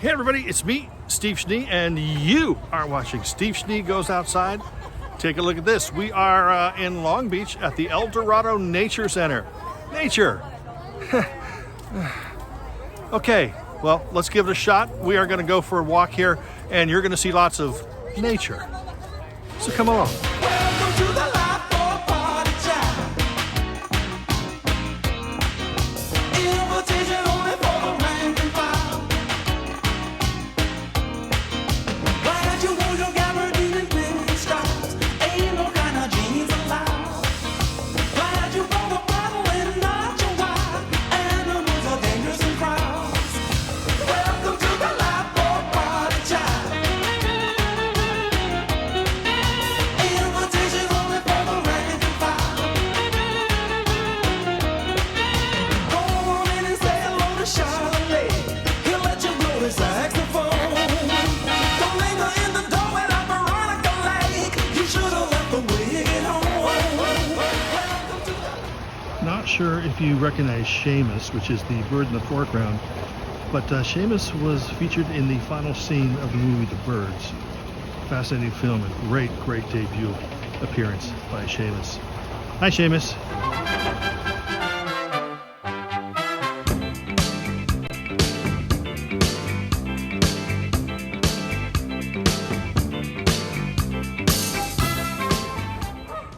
Hey everybody, it's me, Steve Schnee, and you are watching Steve Schnee Goes Outside. Take a look at this. We are in Long Beach at the DORADO Nature Center. Nature. Okay, well, let's give it a shot. We are going to go for a walk here, and you're going to see lots of nature. So come along. Welcome to the life for a party child. Invitation only for the rank and file. Glad you wore your gabardine and green stripes. Ain't no kind of jeans allowed. Glad you brought a bottle and not your wife. Animals are dangerous in crowds. Welcome to the life for a party child. Invitation only for the rank and file. Go on in and say hello to Charlotte. He'll let you blow his saxophone. Don't linger in the doorway like Veronica Lake. You should have left the wig at home. Welcome to the Not sure if you recognize Seamus, which is the bird in the foreground, but Seamus was featured in the final scene of the movie The Birds. Fascinating film and great debut appearance by Seamus. Hi, Seamus.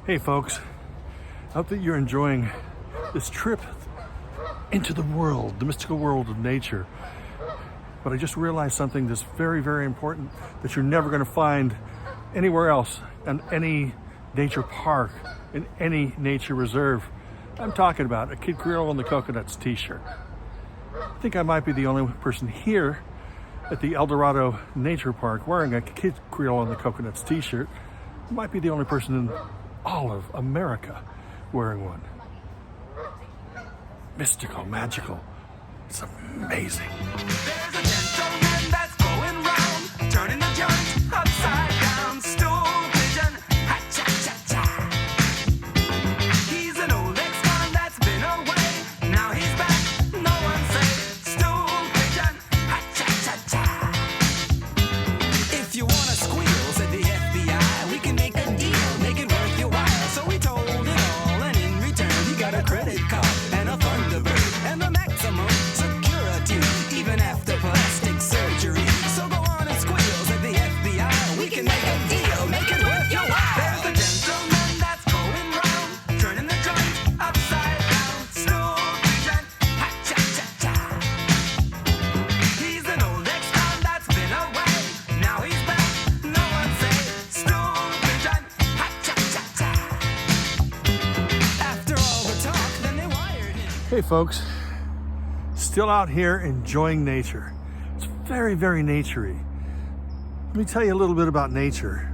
Hey, folks. I hope that you're enjoying this trip into the world, the mystical world of nature. But I just realized something that's very important that you're never going to find anywhere else in any nature park, in any nature reserve. I'm talking about a Kid Creole and the Coconuts t-shirt. I think I might be the only person here at the DORADO Nature Park wearing a Kid Creole and the Coconuts t-shirt. I might be the only person in all of America wearing one. Mystical, magical. It's amazing. There's a gentleman that's going round, turning the joint upside down. Stool pigeon, ha-cha-cha-cha. He's an old ex-con that's been away. Now he's back, no one say. Stool pigeon, ha-cha-cha-cha. If you wanna squeal, said the FBI, we can make a deal, make it worth your while. So we told it all, and in return he got a credit card and a Thunderbird and the maximum security, even after plastic surgery. So go on and squeal, said the FBI. We can make a deal, make it worth your while. There's a gentleman that's going round, turning the joint upside down. Stool pigeon, ha-cha-cha-cha. He's an old ex-con that's been away. Now he's back, no one say. Stool pigeon, ha-cha-cha-cha. After all the talk, then they wired him. Hey folks, still out here enjoying nature. It's very naturey. Let me tell you a little bit about nature.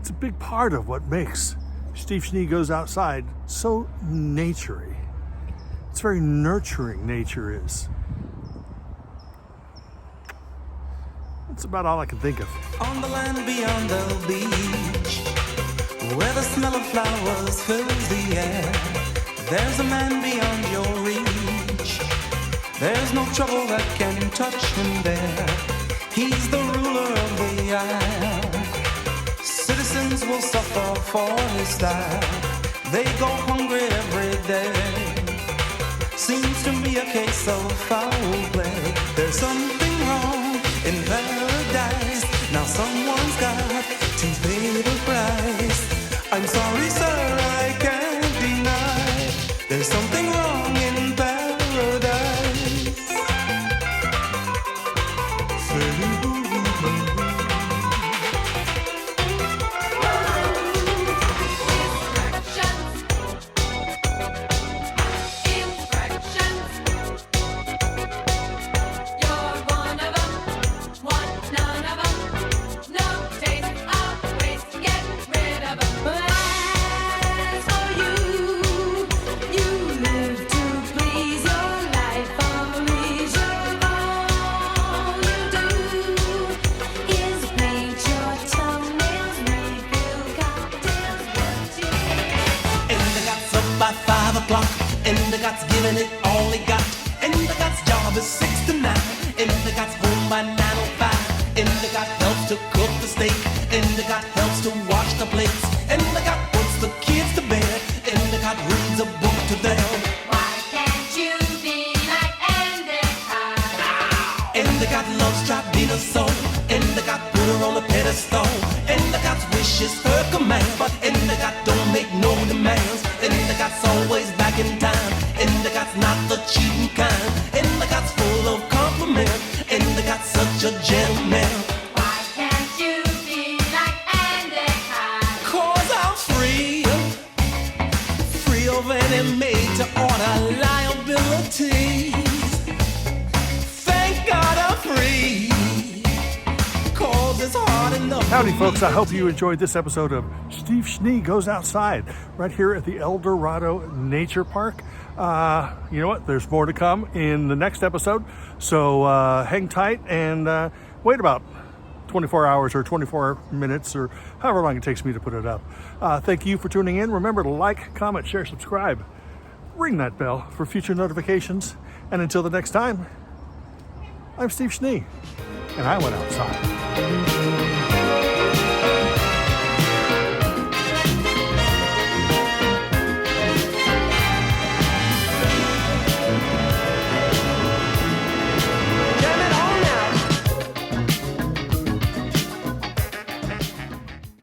It's a big part of what makes Steve Schnee Goes Outside so naturey. It's very nurturing, nature is. That's about all I can think of. On the land beyond the beach, where the smell of flowers fills the air, there's a man beyond your reach. There's no trouble that can touch him there. He's the ruler of the isle. Citizens will suffer for his style. They go hungry every day. Seems to be a case of foul play. There's something wrong in paradise. Now someone's got to pay the price. I'm sorry, sir, I can't deny. There's something wrong in paradise. Endicot's giving it all he got. Endicot's job is 6 to 9. Endicot's home steak, and they got helps to wash the plates, and they got puts the kids to bed, and they got reads a book to them. Why can't you be like Endicott? And they got love's trapped in her soul, and they got put her on a pedestal, and they got wishes her command, but Endicott don't make no demands. Endicott's always back in time, Endicott's not the cheating kind, Endicott's full of compliments, Endicott's such a gentleman. Why can't you be like Endicott? 'Cause I'm free, free of any made-to-order liabilities. Thank God I'm free, 'cause it's hard enough. Howdy, folks. I hope you enjoyed this episode of Steve Schnee Goes Outside right here at the El Dorado Nature Park. You know what? There's more to come in the next episode. So hang tight and wait about 24 hours or 24 minutes or however long it takes me to put it up. Thank you for tuning in. Remember to like, comment, share, subscribe. Ring that bell for future notifications. And until the next time, I'm Steve Schnee, and I went outside.